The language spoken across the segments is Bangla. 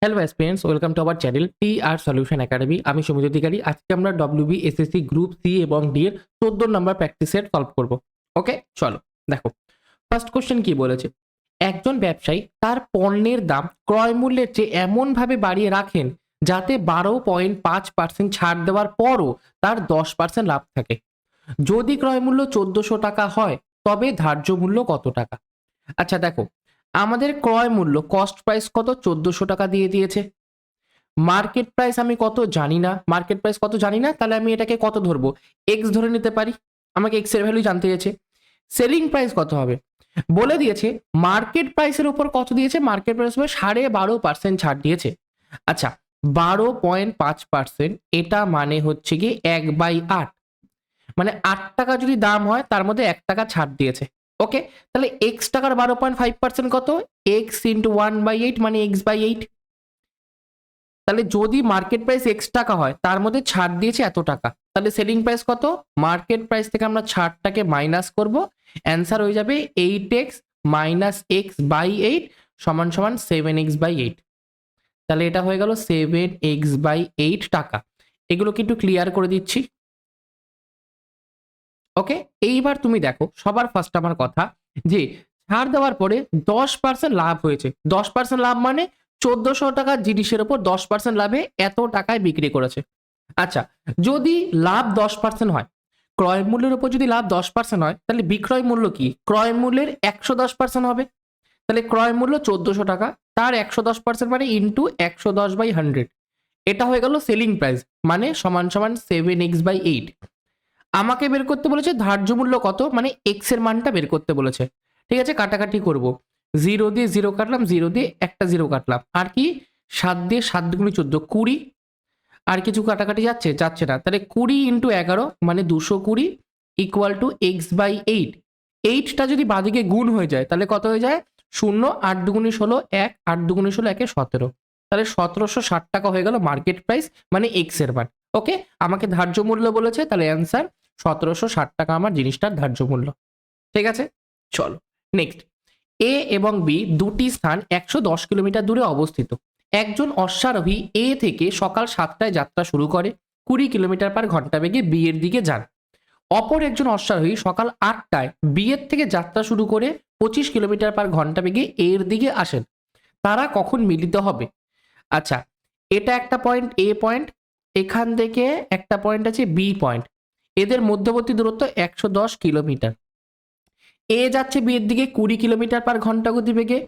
Hello aspirants, welcome to our channel T R solution academy. আমি সুমিত অধিকারী। আজকে আমরা ডব্লিউবি এসএসসি গ্রুপ সি এবং ডি এর 14 নম্বর প্র্যাকটিস সেট সলভ করব। ওকে, চলো দেখো। ফার্স্ট কোশ্চেন কি বলেছে? একজন ব্যবসায়ী তার পণ্যের দাম ক্রয় মূল্যের চেয়ে এমনভাবে বাড়িয়ে রাখেন যাতে 12.5% ছাড় দেওয়ার পরও তার 10% লাভ থাকে। যদি ক্রয় মূল্য 1400 টাকা হয় তবে ধার্য মূল্য কত টাকা? আচ্ছা দেখো, আমাদের ক্রয় মূল্য কস্ট প্রাইস কত? 1400 টাকা দিয়ে দিয়েছে। মার্কেট প্রাইস আমি কত জানি না, তাহলে আমি এটাকে কত ধরবো? এক্স ধরে নিতে পারি। আমাকে এক্স এর ভ্যালু জানতে চেয়েছে। সেলিং প্রাইস কত হবে? বলে দিয়েছে মার্কেট প্রাইসের উপর কত দিয়েছে? মার্কেট প্রাইস হবে 12.5% ছাড় দিয়েছে। আচ্ছা, 12.5% এটা মানে হচ্ছে কি 1/8, মানে 8 টাকা যদি দাম হয় তার মধ্যে 1 টাকা ছাড় দিয়েছে। ওকে, তাহলে এক্স টাকার 12.5% কত? এক্স ইন্টু 1/8 মানে x/8। তাহলে যদি মার্কেট প্রাইস এক্স টাকা হয় তার মধ্যে ছাড় দিয়েছে এত টাকা, তাহলে সেলিং প্রাইস কত? মার্কেট প্রাইস থেকে আমরা ছাড়টাকে মাইনাস করব, অ্যান্সার হয়ে যাবে 8x মাইনাস x/8 সমান সমান 7x/8। তাহলে এটা হয়ে গেল 7x/8 টাকা। এগুলো কিন্তু ক্লিয়ার করে দিচ্ছি। ওকে, এইবার তুমি দেখো, সবার ফার্স্ট আমার কথা যে ছাড় দেওয়ার পরে 10% লাভ হয়েছে। 10% লাভ মানে 1400 টাকার জিনিসের উপর 10% লাভে এত টাকায় বিক্রি করেছে। আচ্ছা, যদি লাভ 10% হয়, ক্রয় মূল্যের উপর যদি লাভ 10% হয়, তাহলে বিক্রয় মূল্য কি? ক্রয় মূল্যের 110% হবে। তাহলে ক্রয় মূল্য 1400 টাকা, তার 110% মানে ইন্টু 110/100। এটা হয়ে গেল সেলিং প্রাইস, মানে সমান সমান 7x/8। আমাকে বের করতে বলেছে ধার্য মূল্য কত, মানে এক্স এর মানটা বের করতে বলেছে। ঠিক আছে, কাটাকাটি করব। 0 দিয়ে 0 কাটলাম, 0 দিয়ে একটা 0 কাটলাম, আর কি 7 দিয়ে 7 দুগুণে 14, 20। আর কিছু কাটাকাটি যাচ্ছে না। তাহলে 20 ইন্টু 11 মানে 220 ইকুয়াল টু x/8। 8টা যদি বাদিকে গুণ হয়ে যায় তাহলে কত হয়ে যায়? 0, 8 দুগুণে 16, 1, 8 দুগুণে 16, 1 17। তাহলে 1760 টাকা হয়ে গেল মার্কেট প্রাইস, মানে এক্স এর মান। ওকে, আমাকে ধার্য মূল্য বলেছে, তাহলে অ্যান্সার 1760 টাকা আমার জিনিসটার ধার্য মূল্য। ঠিক আছে, চলো নেক্সট। এ এবং বি দুটি স্থান 110 কিলোমিটার দূরে অবস্থিত। একজন অশ্বারোহী এ থেকে সকাল 7টায় যাত্রা শুরু করে, 20 কিলোমিটার পার ঘন্টা বেগে বি এর দিকে যান। অপর একজন অশ্বারোহী সকাল 8টায় বি এর থেকে যাত্রা শুরু করে 25 কিলোমিটার পার ঘন্টা বেগে এর দিকে আসেন। তারা কখন মিলিত হবে? আচ্ছা, এটা একটা পয়েন্ট এ পয়েন্ট, এখান থেকে একটা পয়েন্ট আছে বি পয়েন্ট। এদের মধ্যবর্তী দূরত্ব 110 কিলোমিটার। এ যাচ্ছে বি এর দিকে 20 কিলোমিটার পার ঘন্টা গতিবেগে,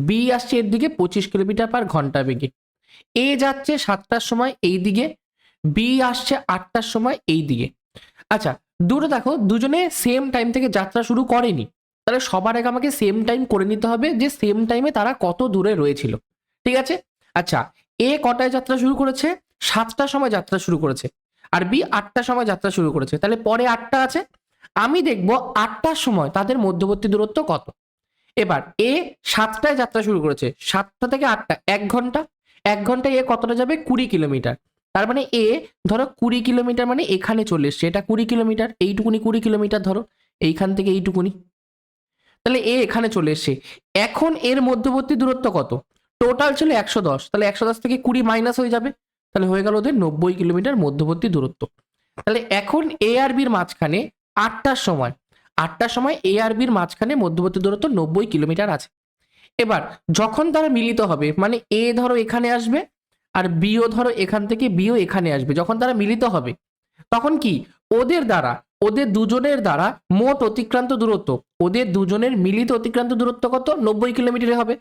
বি আসছে এর দিকে 25 কিলোমিটার পার ঘন্টা বেগে। এ যাচ্ছে 7টার সময় এই দিকে, বি আসছে 8টার সময় এই দিকে। আচ্ছা, দুটো দেখো দুজনে সেম টাইম থেকে যাত্রা শুরু করেনি, তাহলে সবার আগে আমাকে সেম টাইম করে নিতে হবে যে সেম টাইমে তারা কত দূরে রয়েছিল। ঠিক আছে, আচ্ছা, এ কটায় যাত্রা শুরু করেছে? 7টার সময় যাত্রা শুরু করেছে, আর বি 8টার সময় যাত্রা শুরু করেছে। তাহলে পরে 8টা আছে, আমি দেখব 8টার সময় তাদের মধ্যবর্তী দূরত্ব কত। এবার এ 7টায় যাত্রা শুরু করেছে, 7টা থেকে 8টা 1 ঘন্টা। 1 ঘন্টায় এ কতটা যাবে? 20 কিলোমিটার। তার মানে এ ধরো 20 কিলোমিটার মানে এখানে চলে এসছে, এটা 20 কিলোমিটার, এইটুকুনি 20 কিলোমিটার ধরো, এইখান থেকে এইটুকুনি। তাহলে এ এখানে চলে এসছে। এখন এর মধ্যবর্তী দূরত্ব কত? টোটাল ছিল 110, তাহলে 110 থেকে 20 মাইনাস হয়ে যাবে, তাহলে হয়ে গেল ওদের 90 কিলোমিটার মধ্যবর্তী দূরত্ব। তাহলে এখন এ আর বির মাঝখানে 8টার সময় এ আর বির মাঝখানে মধ্যবর্তী দূরত্ব 90 কিলোমিটার আছে। এবার যখন তারা মিলিত হবে, মানে এ ধরো এখানে আসবে, আর বিও ধরো এখান থেকে বিও এখানে আসবে, যখন তারা মিলিত হবে তখন কি ওদের দুজনের দ্বারা মোট অতিক্রান্ত দূরত্ব, ওদের দুজনের মিলিত অতিক্রান্ত দূরত্ব কত? 90 কিলোমিটার হবে।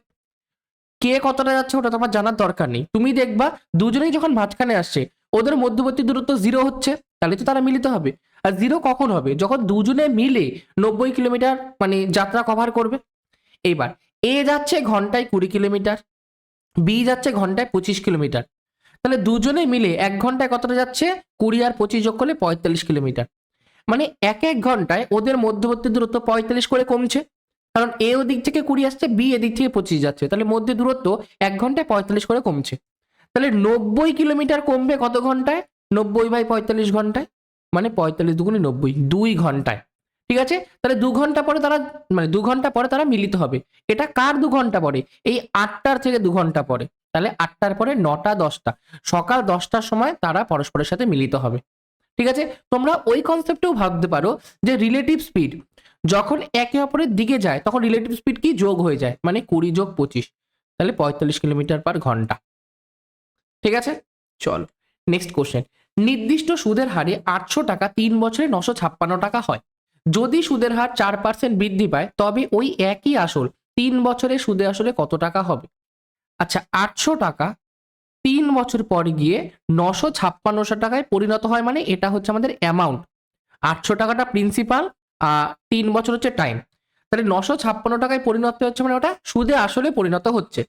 কে কতটা যাচ্ছে ওটা তোমার জানার দরকার নেই, তুমি দেখবা দুজনেই যখন মাঝখানে আসছে ওদের মধ্যবর্তী দূরত্ব 0 হচ্ছে, তাহলে তো তারা মিলিত হবে। আর 0 কখন হবে? যখন দুজনে মিলে 90 কিলোমিটার মানে যাত্রা কভার করবে। এইবার এ যাচ্ছে ঘন্টায় 20 কিলোমিটার, বি যাচ্ছে ঘন্টায় 25 কিলোমিটার। তাহলে দুজনে মিলে 1 ঘন্টায় কতটা যাচ্ছে? 20 আর 25 যোগ করলে 45 কিলোমিটার। মানে এক ঘন্টায় ওদের মধ্যবর্তী দূরত্ব 45 করে কমছে, কারণ এ ওদিক থেকে 20 আসছে, বি এদিক থেকে 25 যাচ্ছে, তাহলে মধ্যে দূরত্ব 1 ঘন্টায় 45 করে কমছে। তাহলে 90 কিলোমিটার কমবে কত ঘন্টায়? 90/45 ঘন্টায়, মানে 45 দুগুণে 90, 2 ঘন্টায়। ঠিক আছে, তাহলে 2 ঘন্টা পরে তারা, মানে 2 ঘন্টা পরে তারা মিলিত হবে। এটা কার 2 ঘন্টা পরে? এই 8টার থেকে 2 ঘন্টা পরে। তাহলে 8টার পরে 9টা 10টা, সকাল 10টার সময় তারা পরস্পরের সাথে মিলিত হবে। ঠিক আছে, তোমরা ওই কনসেপ্টেও ভাবতে পারো যে রিলেটিভ স্পিড যখন একে অপরের দিকে যায় তখন রিলেটিভ স্পিড কি যোগ হয়ে যায়, মানে 20 যোগ 25, তাহলে 45 কিলোমিটার পার ঘন্টা। ঠিক আছে, চলো নেক্সট কোশ্চেন। নির্দিষ্ট সুদের হারে 800 টাকা 3 বছরে 956 টাকা হয়। যদি সুদের হার 4% বৃদ্ধি পায় তবে ওই একই আসল 3 বছরে সুদে আসলে কত টাকা হবে? আচ্ছা, 800 টাকা 3 বছর পরে গিয়ে 956 টাকায় পরিণত হয়, মানে এটা হচ্ছে আমাদের অ্যামাউন্ট। 800 টাকাটা প্রিন্সিপাল, 3 বছর হচ্ছে টাইম, তাহলে 956 টাকায় পরিণত হচ্ছে, মানে ওটা সুদে আসলে পরিণত হচ্ছে।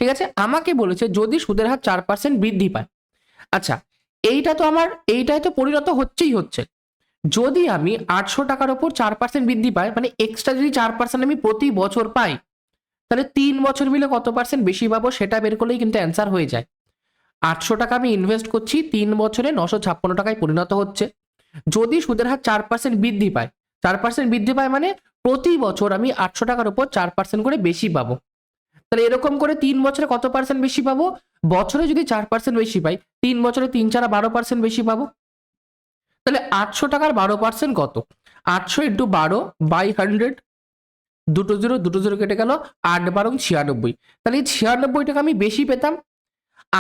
ঠিক আছে, আমাকে বলেছে যদি সুদের হার 4% বৃদ্ধি পায়। আচ্ছা, এইটাই তো পরিণত হচ্ছেই হচ্ছে। যদি আমি 800 টাকার ওপর 4% বৃদ্ধি পাই, মানে এক্সট্রা যদি 4% আমি প্রতি বছর পাই, তাহলে 3 বছর মিলে কত পার্সেন্ট বেশি পাবো সেটা বের করলেই কিন্তু অ্যান্সার হয়ে যায়। 800 টাকা আমি ইনভেস্ট করছি, 3 বছরে 956 টাকায় পরিণত হচ্ছে। যদি সুদের হার 4% বৃদ্ধি পায়, 4% বৃদ্ধি পায় মানে প্রতি বছর আমি 800 টাকার উপর 4% করে বেশি পাবো। তাহলে এরকম করে 3 বছরে কত পার্সেন্ট বেশি পাবো? বছরে যদি 4% বেশি পাই, 3 বছরে 3 4 12% বেশি পাবো। তাহলে 800 টাকার 12% কত? 800 ইন্টু 12 বাই 100, দুটো জিরো কেটে গেল, 8 12 96। তাহলে এই 96 টাকা আমি বেশি পেতাম।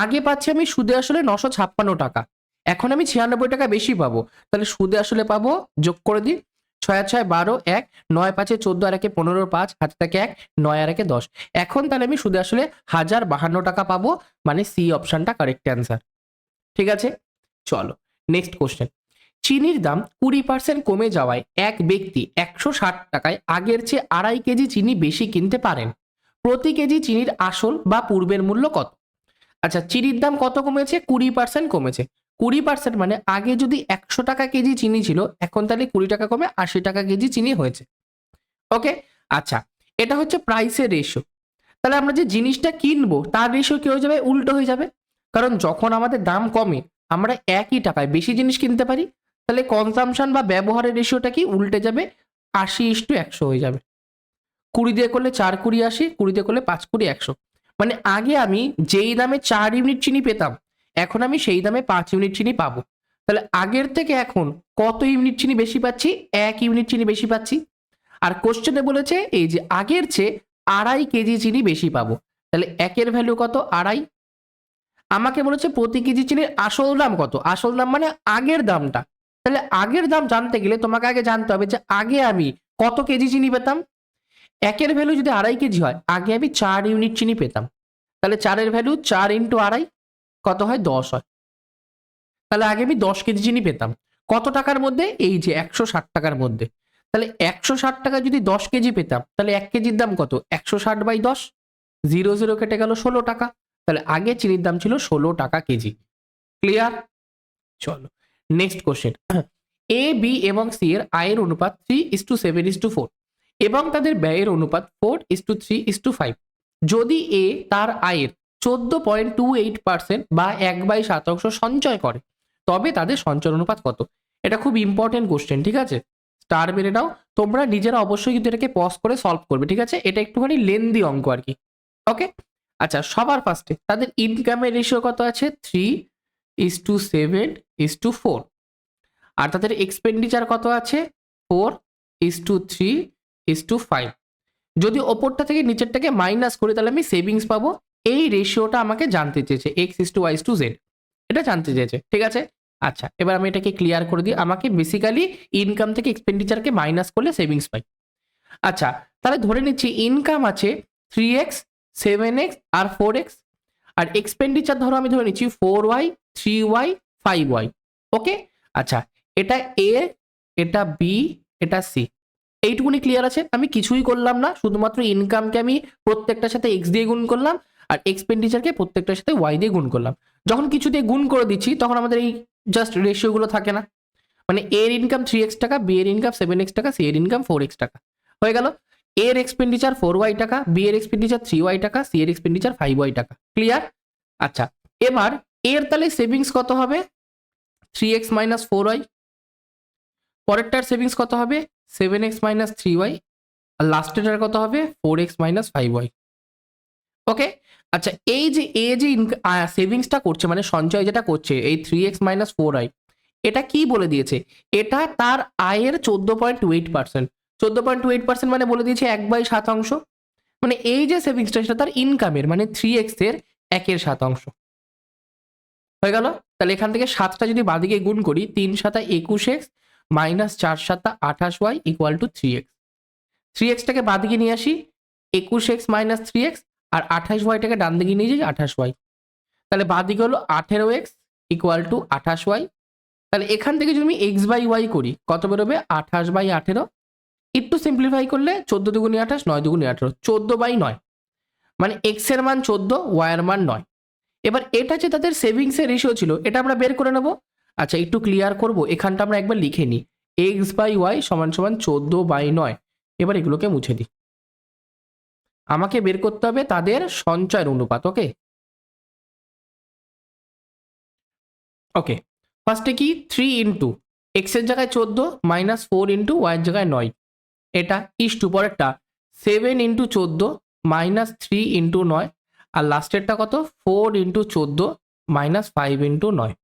আগে পাচ্ছি আমি সুদে আসলে 956 টাকা, এখন আমি 96 টাকা বেশি পাবো। তাহলে সুদে আসলে পাবো, যোগ করে দিই, 6 আর 6 12, 1 9 5 14 আর 1 15, 5 হাতে থাকে 1, 9 আর 1 10। এখন তাহলে আমি সুদে আসলে 1052 টাকা পাবো, মানে সি অপশনটা কারেক্ট অ্যান্সার। ঠিক আছে, চলো নেক্সট কোশ্চেন। চিনির দাম 20% কমে যাওয়ায় এক ব্যক্তি 160 টাকায় আগের চেয়ে 2.5 কেজি চিনি বেশি কিনতে পারেন। প্রতি কেজি চিনির আসল বা পূর্বের মূল্য কত? আচ্ছা, চিনির দাম কত কমেছে? 20% কমেছে। 20% মানে আগে যদি 100 টাকা কেজি চিনি ছিল, এখন তাহলে 20 টাকা কমে 80 টাকা কেজি চিনি হয়েছে। ওকে, আচ্ছা, এটা হচ্ছে প্রাইসের রেশিও। তাহলে আমরা যে জিনিসটা কিনবো তার রেশিও কি হয়ে যাবে? উল্টো হয়ে যাবে। কারণ যখন আমাদের দাম কমে আমরা একই টাকায় বেশি জিনিস কিনতে পারি, তাহলে কনজাম্পশন বা ব্যবহারের রেশিওটা কি উল্টে যাবে, 80:100 হয়ে যাবে। 20 দিয়ে করলে 4 20 80, 20 দিয়ে করলে 5 20 100। মানে আগে আমি যেই দামে 4 ইউনিট চিনি পেতাম, এখন আমি সেই দামে 5 ইউনিট চিনি পাবো। তাহলে আগের থেকে এখন কত ইউনিট চিনি বেশি পাচ্ছি? 1 ইউনিট চিনি বেশি পাচ্ছি। আর কোশ্চেনে বলেছে এই যে আগের চেয়ে 2.5 কেজি চিনি বেশি পাবো, তাহলে একের ভ্যালু কত? 2.5। আমাকে বলেছে প্রতি কেজি চিনির আসল দাম কত? আসল দাম মানে আগের দামটা। তাহলে আগের দাম জানতে গেলে তোমাকে আগে জানতে হবে যে আগে আমি কত কেজি চিনি পেতাম। একের ভ্যালু যদি 2.5 কেজি হয়, আগে আমি 4 ইউনিট চিনি পেতাম। তাহলে 4-এর ভ্যালু 4 ইন্টু 2.5 কত হয়? 10 হয়। তাহলে আগে আমি 10 কেজি চিনি পেতাম। কত টাকার মধ্যে? এই যে 160 টাকার মধ্যে। তাহলে 160 টাকা যদি 10 কেজি পেতাম, তাহলে 1 কেজির দাম কত? 160/10, 0 কেটে গেল 16 টাকা। তাহলে আগে চিনির দাম ছিল 16 টাকা কেজি। ক্লিয়ার? চলো নেক্সট কোশ্চেন। এ বি এবং সি এর আয়ের অনুপাত 3:7:4 এবং তাদের ব্যয়ের অনুপাত 4:3:5। যদি এ তার আয়ের 14.28% বা 1/7 সঞ্চয় করে, তবে তাদের সঞ্চয় অনুপাত কত? এটা খুব ইম্পর্টেন্ট কোশ্চেন, ঠিক আছে? স্টার মেরে নাও, তোমরা নিজেরা অবশ্যই কিন্তু এটাকে পজ করে সলভ করবে, ঠিক আছে? এটা একটুখানি লেন্দি অঙ্ক আর কি। ওকে, আচ্ছা, সবার ফার্স্টে তাদের ইনকামের রেশিও কত আছে? 3:7:4। আর তাদের এক্সপেন্ডিচার কত আছে? 4:3:5। যদি ওপরটা থেকে নিচেরটাকে মাইনাস করি তাহলে আমি সেভিংস পাবো। এই রেশিওটা আমাকে জানতে চেয়েছে, x:y:z, এটা জানতে চেয়েছে, ঠিক আছে? আচ্ছা, এবার আমি এটাকে ক্লিয়ার করে দিই। আমাকে বেসিক্যালি ইনকাম থেকে এক্সপেন্ডিচারকে মাইনাস করলে সেভিংস পাই। আচ্ছা, তাহলে ধরে নিচ্ছি ইনকাম আছে 3x, 7x আর 4x, আর এক্সপেন্ডিচার ধরো আমি ধরে নিচ্ছি 4y, 3y, 5y। ওকে, আচ্ছা, এটা এ, এটা বি, এটা সি। এইটুকুনি ক্লিয়ার আছে? আমি কিছুই করলাম না, শুধুমাত্র ইনকামকে আমি প্রত্যেকটার সাথে এক্স দিয়ে গুণ করলাম আর এক্সপেন্ডিচারকে প্রত্যেকটার সাথে ওয়াই দিয়ে গুণ করলাম। যখন কিছু দিয়ে গুণ করে দিচ্ছি তখন আমাদের এই জাস্ট রেশিওগুলো থাকে না। মানে এর ইনকাম 3x টাকা, বি এর ইনকাম 7x টাকা, সি এর ইনকাম 4x টাকা। হয়ে গেল, এর এক্সপেন্ডিচার 4y টাকা, বি এর এক্সপেন্ডিচার 3y টাকা, সি এর এক্সপেন্ডিচার 5y টাকা। ক্লিয়ার? আচ্ছা, এবার এর তাহলে সেভিংস কত হবে? 3x minus 4y। পরেরটার সেভিংস কত হবে? 7x minus 3y। আর লাস্টেরটার কত হবে? 4x minus 5y। ওকে। আচ্ছা, এই যে সেভিংসটা করছে মানে সঞ্চয় যেটা করছে এই 3x-4i, এটা কি বলে দিয়েছে? এটা তার আয়ের 14.8%। 14.8% মানে বলে দিয়েছে 1/7। মানে এই যে সেভিংসটা সেটা তার ইনকামের মানে 3x এর 1/7 হয়ে গেল। তাহলে এখান থেকে 7টা যদি বাদিকে গুণ করি, 3×7 21x minus 4×7 28y equal to 3x। 3xটাকে বাদিকে নিয়ে আসি, 21x মাইনাস 3x, আর 28yটাকে ডান দিকে নিয়ে যাই 28y। তাহলে বাদিকে হলো 18x ইকুয়াল টু 28y। তাহলে এখান থেকে যদি আমি x/y করি কত বেরোবে? 28/18। একটু সিম্পলিফাই করলে 14 দুগুণে 28, 9 দুগুণে 18, 14/9। মানে x এর মান 14, y এর মান 9। এবার এটা যে তাদের সেভিংসের রেশিও ছিল এটা আমরা বের করে নেব। আচ্ছা, একটু ক্লিয়ার করব, এখানটা আমরা একবার লিখে নিই, x/y সমান সমান 14/9। এবার এগুলোকে মুছে দিই। আমাকে বের করতে হবে তাদের সঞ্চয়ের অনুপাত। ওকে ওকে, ফার্স্টে কি 3 ইন্টু এক্স এর জায়গায় 14 মাইনাস 4 ইন্টু ওয়াই এর জায়গায় 9, এটা ইস্টু পরেরটা 7 ইন্টু 14 মাইনাস 3 ইন্টু 9, আর লাস্টেরটা কত 4 ইন্টু 14 মাইনাস 5 ইন্টু 9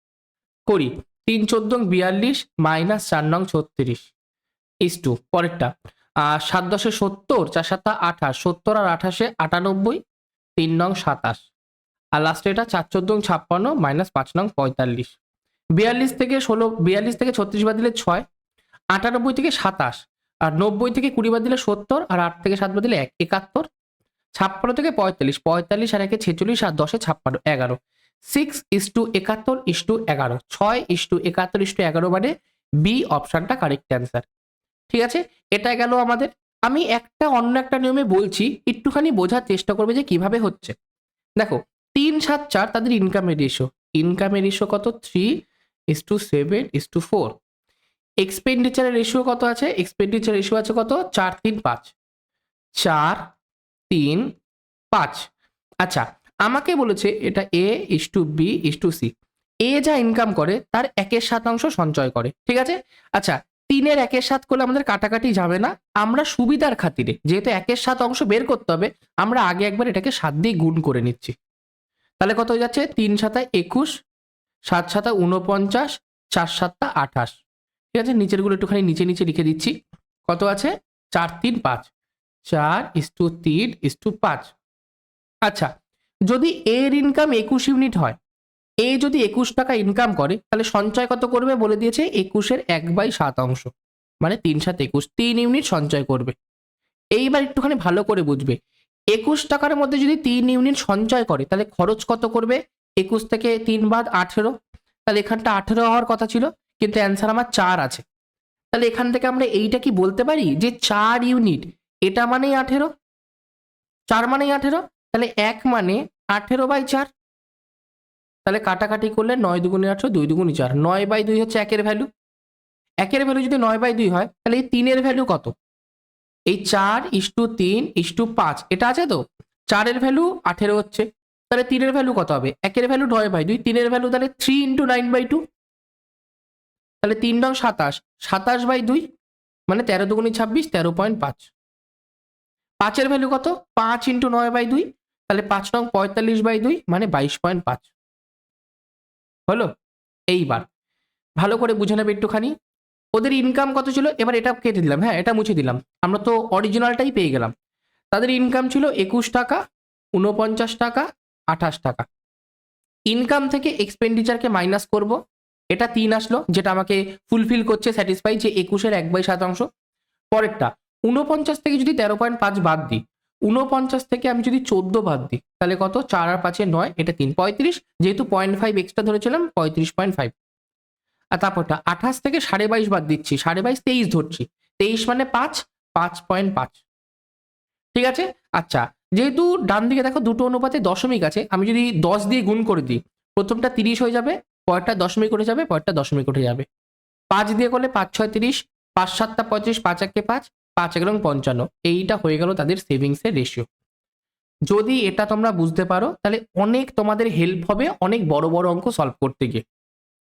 করি। 3×14 42 মাইনাস 4×9 36 ইস্টু পরেরটা 7×10 70, 4×7 28, 70 আর 28 98, 3×9 27, আর লাস্টে এটা 4×14 56 মাইনাস 5×9 45। 42 থেকে 36 বাদ দিলে 6, 98 থেকে 27, আর 90 থেকে 20 বাদ দিলে 70, আর 8 থেকে 7 বাদ দিলে 1 71, 56 থেকে 45, 45 আর 1 46, আর 10 56 11। 6:71:11, 6:71:11 মানে বি অপশনটা কারেক্ট অ্যান্সার। ঠিক আছে, এটা গেল আমাদের। আমি অন্য একটা নিয়মে বলছি, একটুখানি বোঝার চেষ্টা করবে যে কিভাবে হচ্ছে। দেখো 3 7 4 তাদের ইনকামের রেশিও কত? 3:7:4। এক্সপেন্ডিচারের রেশিও কত আছে? এক্সপেন্ডিচার রেশিও আছে কত? 4 3 5, 4 3 5। আচ্ছা, আমাকে বলেছে এটা A:B:C। এ যা ইনকাম করে তার 1/7 সঞ্চয় করে। ঠিক আছে। আচ্ছা, 3-এর 1/7 করলে আমাদের কাটাকাটি যাবে না, আমরা সুবিধার খাতিরে যেহেতু 1/7 বের করতে হবে, আমরা আগে একবার এটাকে 7 দিয়ে গুণ করে নিচ্ছি। তাহলে কত হয়ে যাচ্ছে? 3×7 21, 7×7 49, 4×7 28। ঠিক আছে, নিচেরগুলো একটুখানি নিচে নিচে লিখে দিচ্ছি। কত আছে? 4 3 5, 4:3:5। আচ্ছা, যদি এর ইনকাম 21 ইউনিট হয়, এ যদি 21 টাকা ইনকাম করে, তাহলে সঞ্চয় কত করবে বলে দিয়েছে? 21-এর 1/7, মানে 3×7 21, 3 ইউনিট সঞ্চয় করবে। এইবার একটুখানি ভালো করে বুঝবে, 21 টাকার মধ্যে যদি 3 ইউনিট সঞ্চয় করে তাহলে খরচ কত করবে? 21 থেকে 3 বাদ 18, তাহলে এখানটা 18 হওয়ার কথা ছিল, কিন্তু অ্যান্সার আমার 4 আছে। তাহলে এখান থেকে আমরা এইটা কি বলতে পারি যে 4 ইউনিট, এটা মানেই 18, 4 মানেই 18, তাহলে 1 মানে 18/4। তাহলে কাটাকাটি করলে 9 দুগুণে 18, 2 দুগুণে 4, 9/2 হচ্ছে 1-এর ভ্যালু। 1-এর ভ্যালু যদি 9/2 হয় তাহলে এই 3-এর ভ্যালু কত? এই 4:3:5 এটা আছে তো, 4-এর ভ্যালু 18 হচ্ছে, তাহলে 3-এর ভ্যালু কত হবে? 1-এর ভ্যালু 9/2, 3-এর ভ্যালু তাহলে 3 × 9/2, তাহলে 3×9 27, 27/2 মানে 13 দুগুণে 26, 13.5। 5-এর ভ্যালু কত? 5 × 9/2, তাহলে 5×9 45/2 মানে 22.5 হলো। এইবার ভালো করে বুঝে নেবে একটুখানি, ওদের ইনকাম কত ছিল? এবার এটা কেটে দিলাম, হ্যাঁ এটা মুছে দিলাম, আমরা তো অরিজিনালটাই পেয়ে গেলাম। তাদের ইনকাম ছিল 21 টাকা, 49 টাকা, 28 টাকা। ইনকাম থেকে এক্সপেন্ডিচারকে মাইনাস করব, এটা 3 আসলো, যেটা আমাকে ফুলফিল করছে, স্যাটিসফাই যে 21-এর 1/7। পরেরটা 49 থেকে যদি 13.5 বাদ দিই, 49 থেকে আমি যদি 14 বাদ দিই, তাহলে কত? 4 আর 5-এ 9, এটা 3, 35, যেহেতু 0.5 এক্সট্রা ধরেছিলাম 35.5। আর তারপরটা 28 থেকে 22.5 বাদ দিচ্ছি, 22.5 23 ধরছি, 23 মানে 5, 5.5। ঠিক আছে। আচ্ছা, যেহেতু ডান দিকে দেখো দুটো অনুপাতে দশমিক আছে, আমি যদি 10 দিয়ে গুণ করে দিই, প্রথমটা 30 হয়ে যাবে, পরেরটা দশমিক উঠে যাবে, পরেরটা দশমিক উঠে যাবে। 5 দিয়ে করলে 5×6 30, 5×7 35, 5×1 5, 5×1 55। এইটা হয়ে গেল তাদের সেভিংসের রেশিও। যদি এটা তোমরা বুঝতে পারো তাহলে অনেক তোমাদের হেল্প হবে অনেক বড় বড় অঙ্ক সলভ করতে গিয়ে।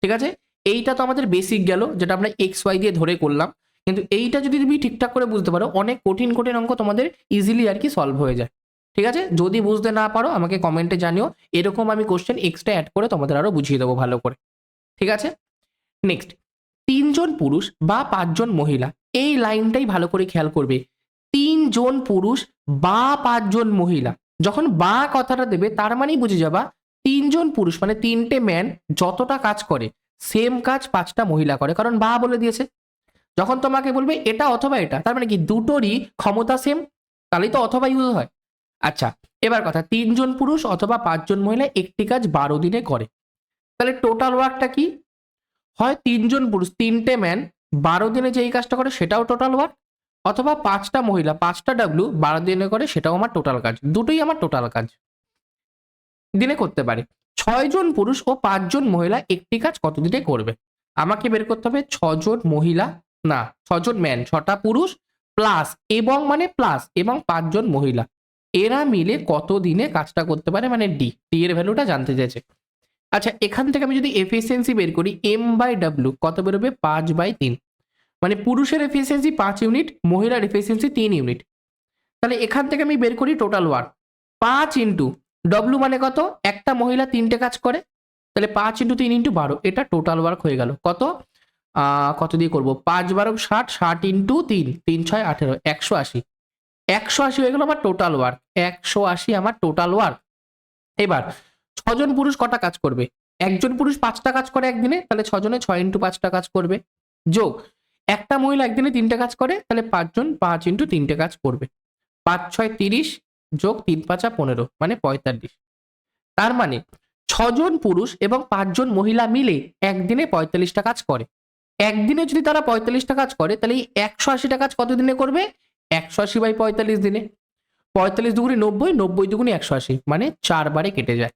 ঠিক আছে, এইটা তো আমাদের বেসিক গেল, যেটা আমরা XY দিয়ে ধরে করলাম, কিন্তু এইটা যদি তুমি ঠিকঠাক করে বুঝতে পারো, অনেক কঠিন কঠিন অঙ্ক তোমাদের ইজিলি আর কি সলভ হয়ে যায়। ঠিক আছে, যদি বুঝতে না পারো আমাকে কমেন্টে জানিও, এরকম আমি কোশ্চেন এক্সট্রা অ্যাড করে তোমাদের আরো বুঝিয়ে দেবো ভালো করে। ঠিক আছে, নেক্সট, 3 জন পুরুষ বা 5 জন মহিলা, এই লাইনটাই ভালো করে খেয়াল করবে। 3 জন পুরুষ বা 5 জন মহিলা, যখন বা কথাটা দেবে তার মানেই বুঝে যাবা 3 জন পুরুষ মানে 3টে ম্যান যতটা কাজ করে সেম কাজ 5টা মহিলা করে, কারণ বা বলে দিয়েছে। যখন তোমাকে বলবে এটা অথবা এটা, তার মানে কি দুটোরই ক্ষমতা সেম, তাহলেই তো অথবা ইউজ হয়। আচ্ছা, এবার কথা, 3 জন পুরুষ অথবা 5 জন মহিলা একটি কাজ 12 দিনে করে, তাহলে টোটাল ওয়ার্কটা কি হয়? 3 জন পুরুষ 3টে ম্যান 12 দিনে যেই কাজটা করে সেটাও টোটাল ওয়ার্ক, অথবা 5টা মহিলা 5টা ডাব্লু 12 দিনে করে সেটাও আমার টোটাল কাজ, দুটোই আমার টোটাল কাজ দিনে করতে পারে। 6 জন পুরুষ ও 5 জন মহিলা একটি কাজ কত দিনে করবে? আমাকে বের করতে হবে 6 জন মহিলা, না 6 জন ম্যান, 6টা পুরুষ প্লাস এবং মানে প্লাস এবং 5 জন মহিলা, এরা মিলে কত দিনে কাজটা করতে পারে, মানে ডি এর ভ্যালুটা জানতে চাইছে। আচ্ছা, এখান থেকে আমি যদি এফিসিয়েন্সি বের করি M/W কত বেরোবে? 5/3, মানে পুরুষের এফিসিয়েন্সি 5 ইউনিট, মহিলার এফিসিয়েন্সি 3 ইউনিট। তাহলে এখান থেকে আমি বের করি টোটাল ওয়ার্ক, 5 ইন্টু ডব্লু মানে কত? একটা মহিলা 3টে কাজ করে, তাহলে 5 ইন্টু 3 ইন্টু 12, এটা টোটাল ওয়ার্ক হয়ে গেল। কত কত দিয়ে করবো? 5 12 60, 60 ইন্টু 3, 3 6 18, 180, 180 হয়ে গেল আমার টোটাল ওয়ার্ক, 180 আমার টোটাল ওয়ার্ক। এবার 6 জন পুরুষ কটা কাজ করবে? একজন পুরুষ 5টা কাজ করে একদিনে, তাহলে 6 জনে 6 ইন্টু 5টা কাজ করবে, যোগ একটা মহিলা একদিনে 3টে কাজ করে, তাহলে 5 জন 5 ইন্টু 3টে কাজ করবে, 5 6 30 যোগ 3 5 15 মানে 45। তার মানে 6 জন পুরুষ এবং 5 জন মহিলা মিলে একদিনে 45টা কাজ করে। একদিনে যদি তারা 45টা কাজ করে, তাহলে এই 180টা কাজ কত দিনে করবে? 180/45 দিনে। 45 দুগুণে 90, 90 দুগুণে 180, মানে 4 বারে কেটে যায়।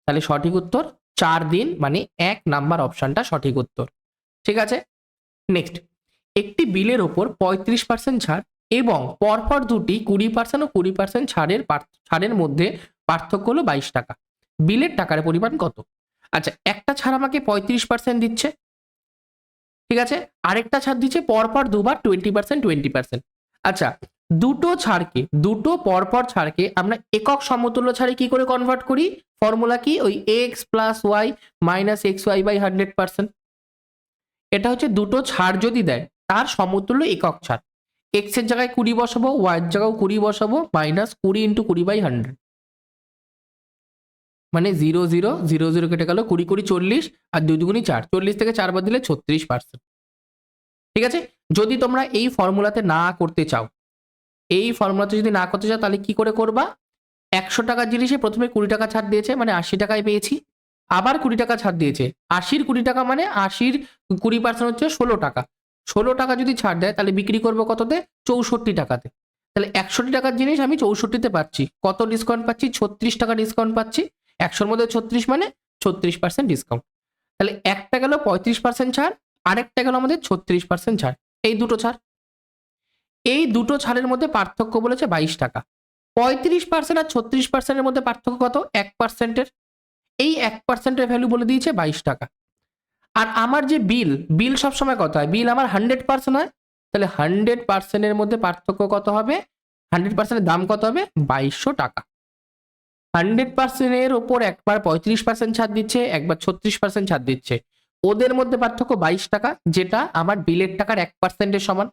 তাহলে সঠিক উত্তর 4 দিন, মানে 1 নাম্বার অপশনটা সঠিক উত্তর। ঠিক আছে, নেক্সট, একটি বিলের ওপর 35% ছাড় এবং পরপর দুটি 20% ও 20% ছাড়ের মধ্যে পার্থক্য হলো 22 টাকা, বিলের টাকার পরিমাণ কত? আচ্ছা, একটা ছাড় আমাকে 35% দিচ্ছে, ঠিক আছে, আরেকটা ছাড় দিচ্ছে পরপর দুবার 20%। আচ্ছা, দুটো পরপর ছাড়কে আমরা একক সমতুল্য ছাড়ে কি করে কনভার্ট করি? ফর্মুলা কি? ওই X plus Y minus X Y by 100%। এটা হচ্ছে দুটো ছাড় যদি দেয় তার সমতুল্য একক ছাড়, এক্স এর জায়গায় 20 বসাবো, ওয়াই এর জায়গায় 20 বসাবো, মাইনাস 20 ইন্টু 20/100, মানে 0 0 0 0 কেটে গেল, 20 20 40, আর 2 2 4, 40 থেকে 4 বাদ দিলে 36%। ঠিক আছে, যদি তোমরা এই ফর্মুলাতে না করতে চাও, এই ফর্মুলাতে যদি না করতে চাও, তাহলে কি করে করবা? 100 টাকার জিনিসে প্রথমে 20 টাকা ছাড় দিয়েছে, মানে 80 টাকায় পেয়েছি, আবার 20 টাকা ছাড় দিয়েছে, 80-র 20 টাকা মানে 80-র 20% হচ্ছে 16 টাকা, 16 টাকা যদি ছাড় দেয় তাহলে বিক্রি করবো কততে? 64 টাকাতে। তাহলে 61 টাকার জিনিস আমি 64তে পাচ্ছি, কত ডিসকাউন্ট পাচ্ছি? 36 টাকা ডিসকাউন্ট পাচ্ছি, 100-র মধ্যে 36 মানে 36% ডিসকাউন্ট। তাহলে একটা গেল 35% ছাড়, আরেকটা গেল আমাদের 36% ছাড়, এই দুটো ছাড়, এই দুটো ছাড়ের মধ্যে পার্থক্য বলেছে 22 টাকা। 35% আর 36%-এর মধ্যে পার্থক্য কত? 1%-এর, এই 1%-এর ভ্যালু বলে দিয়েছে 22 টাকা। আর আমার যে বিল সবসময় কত হয়? বিল আমার 100% হয়, তাহলে 100%-এর মধ্যে পার্থক্য কত হবে? 100%-এর দাম কত হবে? 2200 টাকা। 100%-এর ওপর একবার 35% ছাড় দিচ্ছে, একবার 36% ছাড় দিচ্ছে, ওদের মধ্যে পার্থক্য 22 টাকা, যেটা আমার বিলের টাকার 1%-এর সমান।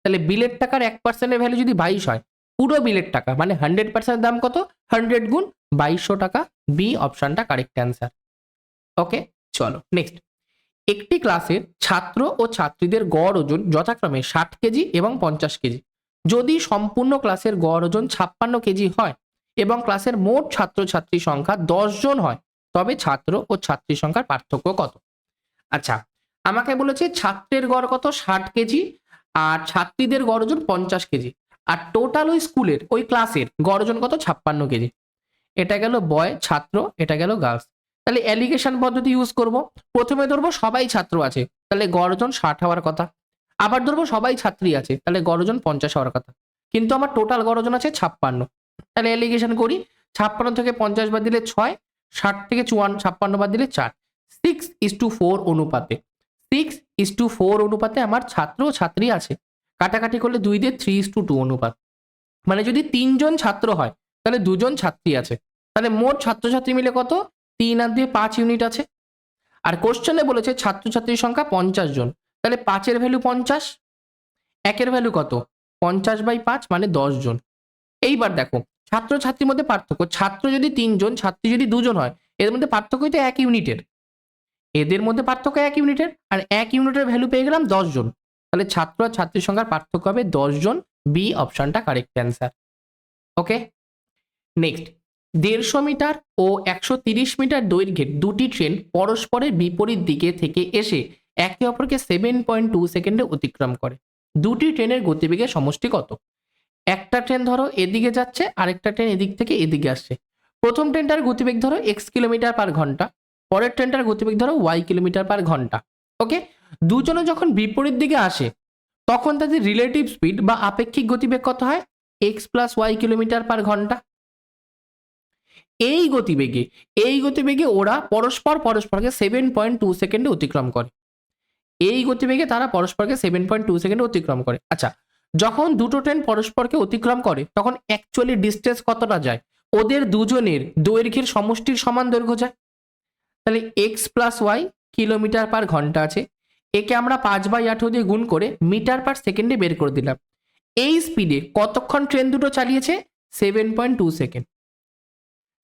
তাহলে বিলের টাকার 1%-এর ভ্যালু যদি 22 হয়, পুরো বিলের টাকা মানে 100%-এর দাম কত? 100 গুণ 2200 টাকা। বি অপশনটা কারেক্ট অ্যান্সার। ওকে, চলো নেক্সট। একটি ক্লাসের ছাত্র ও ছাত্রীদের গড় ওজন যথাক্রমে 60 কেজি এবং 50 কেজি। যদি সম্পূর্ণ ক্লাসের গড় ওজন 56 কেজি হয় এবং ক্লাসের মোট ছাত্রছাত্রী সংখ্যা 10 জন হয়, তবে ছাত্র ও ছাত্রী সংখ্যার পার্থক্য কত? আচ্ছা, আমাকে বলেছে ছাত্রের গড় কত? 60 কেজি, আর ছাত্রীদের গড় ওজন 50 কেজি, আর টোটাল ওই স্কুলের ওই ক্লাসের গড় ওজন কত? 56 কেজি। এটা গেল বয় ছাত্র, এটা গেল গার্লস। তাহলে অ্যালিগেশন পদ্ধতি ইউজ করব। প্রথমে ধরবো সবাই ছাত্র আছে, তাহলে গড় ওজন 60 হওয়ার কথা। আবার ধরবো সবাই ছাত্রী আছে, তাহলে গড় ওজন 50 হওয়ার কথা। কিন্তু আমার টোটাল গড় ওজন আছে 56, তাহলে অ্যালিগেশন করি। 56 থেকে 50 বাদ দিলে 6, 60 থেকে 56 বাদ দিলে 4, 6:4 অনুপাতে, 6:4 অনুপাতে আমার ছাত্র ও ছাত্রী আছে। কাটাকাটি করলে 2 দিয়ে 3:2 অনুপাত। মানে যদি 3 জন ছাত্র হয় তাহলে 2 জন ছাত্রী আছে, তাহলে মোট ছাত্রছাত্রী মিলে কত? 3 আর 2 5 ইউনিট আছে। আর কোশ্চেনে বলেছে ছাত্রছাত্রীর সংখ্যা 50 জন, তাহলে 5-এর ভ্যালু 50, 1-এর ভ্যালু কত? 50/5 মানে 10 জন। এইবার দেখো ছাত্রছাত্রীর মধ্যে পার্থক্য, ছাত্র যদি 3 জন, ছাত্রী যদি 2 জন হয়, এদের মধ্যে পার্থক্য তো 1 ইউনিটের, এদের মধ্যে পার্থক্য 1 ইউনিটের, আর 1 ইউনিটের ভ্যালু পেয়ে গেলাম 10 জন, তাহলে ছাত্র আর ছাত্রীর সংখ্যার পার্থক্য হবে 10 জন। বি অপশনটা কারেক্ট অ্যান্সার। ওকে, নেক্সট, 150 মিটার ও 130 মিটার দৈর্ঘ্যের দুটি ট্রেন পরস্পরের বিপরীত দিকে থেকে এসে একে অপরকে 7.2 সেকেন্ডে অতিক্রম করে, দুটি ট্রেনের গতিবেগের সমষ্টি কত? একটা ট্রেন ধরো এদিকে যাচ্ছে, আরেকটা ট্রেন এদিক থেকে এদিকে আসছে। প্রথম ট্রেনটার গতিবেগ ধরো x কিলোমিটার পার ঘন্টা, পরের ট্রেনটার গতিবেগ ধরো y কিলোমিটার পার ঘন্টা। ওকে, দুজনে যখন বিপরীত দিকে আসে তখন তাদের রিলেটিভ স্পিড বা আপেক্ষিক গতিবেগ কত হয়? x plus Y kilometre per ঘন্টা। এই গতিবেগে ওরা পরস্পরকে 7.2 সেকেন্ডে অতিক্রম করে, এই গতিবেগে তারা পরস্পরকে 7.2 সেকেন্ডে অতিক্রম করে। আচ্ছা, যখন দুটো ট্রেন পরস্পরকে অতিক্রম করে তখন অ্যাকচুয়ালি ডিস্টেন্স কতটা যায়? ওদের দুজনের দৈর্ঘ্যের সমষ্টির সমান দৈর্ঘ্য যায়। তাহলে x plus Y kilometre per ঘন্টা আছে, একে আমরা 5/18 দিয়ে গুণ করে মিটার পার সেকেন্ডে বের করে দিলাম। এই স্পিডে কতক্ষণ ট্রেন দুটো চালিয়েছে? 7.2 সেকেন্ড।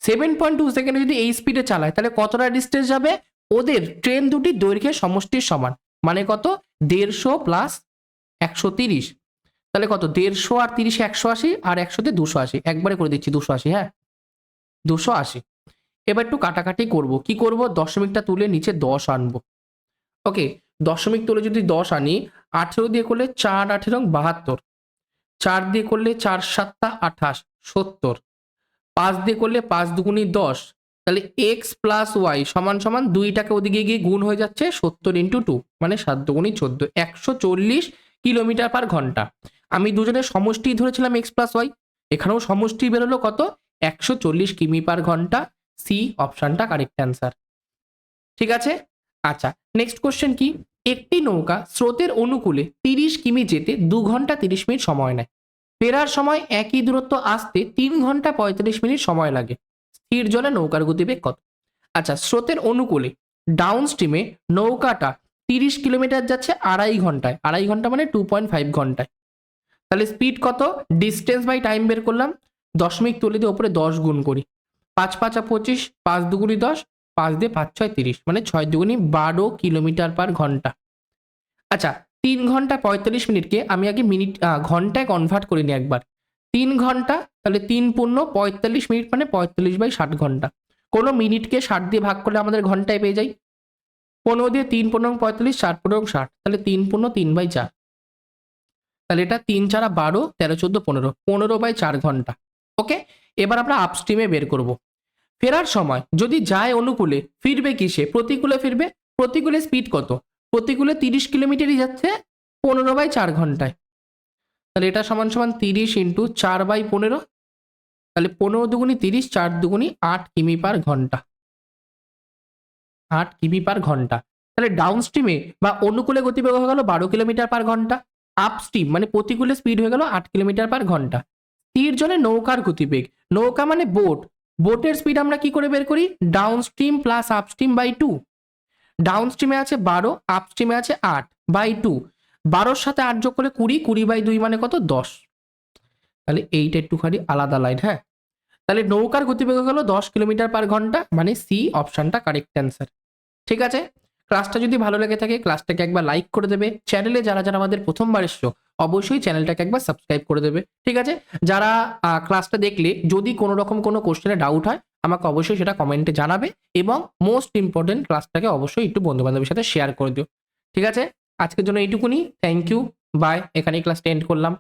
7.2 সেকেন্ডে যদি এই স্পিডে চালায় তাহলে কতটা ডিস্টেন্স যাবে? ওদের ট্রেন দুটি দৈর্ঘ্যের সমষ্টির সমান, মানে কত? 150 প্লাস 130, তাহলে কত? 150 আর 30 180, আর 100-তে 280, একবারে করে দিচ্ছি 280। হ্যাঁ, 280। এবার একটু কাটাকাটি করব, কি করব? দশমিকটা তুলে নিচে 10 আনবো। ওকে, দশমিক তুলে যদি 10 আনি, 18 দিয়ে করলে 4 18 72, 4 দিয়ে করলে 4 7 28 70, 5 দিয়ে করলে 5 দুগুণী 10, তাহলে x প্লাস ওয়াই সমান সমান 2টাকে ওদিকে গিয়ে গুণ হয়ে যাচ্ছে 70 ইন্টু 2, মানে 7 দুগুণী 14, 140 কিলোমিটার পার ঘন্টা। আমি দুজনের সমষ্টি ধরেছিলাম x প্লাস ওয়াই, এখানেও সমষ্টি বেরোলো কত? 140 কিমি পার ঘন্টা। সি অপশনটা কারেক্ট অ্যান্সার। ঠিক আছে, আচ্ছা নেক্সট কোশ্চেন কি? একটি নৌকা স্রোতের অনুকূলে 30 কিমি যেতে 2 ঘন্টা 30 মিনিট সময় নেয়, ফেরার সময় একই দূরত্ব আসতে 3 ঘন্টা 35 মিনিট সময় লাগে, স্থির জলে নৌকার গতিবেগ কত? আচ্ছা, স্রোতের অনুকূলে ডাউন স্ট্রিমে নৌকাটা 30 কিলোমিটার যাচ্ছে আড়াই ঘন্টায়, আড়াই ঘন্টা মানে 2.5 ঘন্টায়, তাহলে স্পিড কত? ডিস্টেন্স বাই টাইম বের করলাম, দশমিক তুলে দিয়ে ওপরে 10 গুণ করি, 5 5 25, 5 দুগুণী 10, 5 দিয়ে 5 6 30, মানে 6 দুগুণী 12 কিলোমিটার পার ঘন্টা। আচ্ছা, 3 ঘন্টা 45 মিনিটকে আমি আগে ঘন্টায় কনভার্ট করে নিই একবার। 3 ঘন্টা, তাহলে 3 পূর্ণ 45 মিনিট মানে 45/60 ঘন্টা। কোনো মিনিটকে 60 দিয়ে ভাগ করলে আমাদের ঘন্টায় পেয়ে যাই। 15 দিয়ে 3 15 45, 60 15 60, তাহলে 3 পূর্ণ 3/4, তাহলে এটা 3 4 12, 13 14 15, 15/4 ঘন্টা। ওকে, এবার আমরা আপস্ট্রিমে বের করব। ফেরার সময় যদি যায় অনুকূলে, ফিরবে কিসে? প্রতিকূলে ফিরবে। প্রতিকূলে স্পিড কত? প্রতিকূলে 30 কিলোমিটারই যাচ্ছে 15/4 ঘন্টায়, তাহলে এটা সমান সমান 30 ইন্টু 4/15, তাহলে 15 দুগুণী 30, 4 দুগুণী 8 কিমি পার ঘন্টা, 8 কিমি পার ঘন্টা। তাহলে ডাউন স্ট্রিমে বা অনুকূলে গতিবেগ হয়ে গেল 12 কিলোমিটার পার ঘন্টা, আপস্ট্রিম মানে প্রতিকূলে স্পিড হয়ে গেল 8 কিলোমিটার পার ঘন্টা। স্থির জলে নৌকার গতিবেগ, নৌকা মানে বোট, বোটের স্পিড আমরা কি করে বের করি? Down stream plus upstream by 2, down স্ট্রিমে আছে 12, আপস্ট্রিমে আছে 8/2, 12-র সাথে 8 যোগ করলে 20, 20/2 মানে কত? 10, তাহলে এইটা একটুখানি আলাদা লাইন। হ্যাঁ, তাহলে নৌকার গতিবেগ হলো 10 কিলোমিটার পার ঘন্টা, মানে সি অপশনটা কারেক্ট অ্যান্সার। ঠিক আছে, ক্লাসটা যদি ভালো লেগে থাকে ক্লাসটাকে একবার লাইক করে দেবে, চ্যানেলে যারা যারা আমাদের প্রথমবার এসছো অবশ্যই চ্যানেলটাকে একবার সাবস্ক্রাইব করে দেবে। ঠিক আছে, যারা ক্লাসটা দেখলে যদি কোনো রকম কোনো কোশ্চেনে ডাউট হয় আমাকে অবশ্যই সেটা কমেন্টে জানাবে, এবং মোস্ট ইম্পর্টেন্ট ক্লাসটাকে অবশ্যই একটু বন্ধু বান্ধবের সাথে শেয়ার করে দিও। ঠিক আছে, আজকের জন্য এইটুকুনি, থ্যাংক ইউ, বাই, এখানেই ক্লাসটা এন্ড করলাম।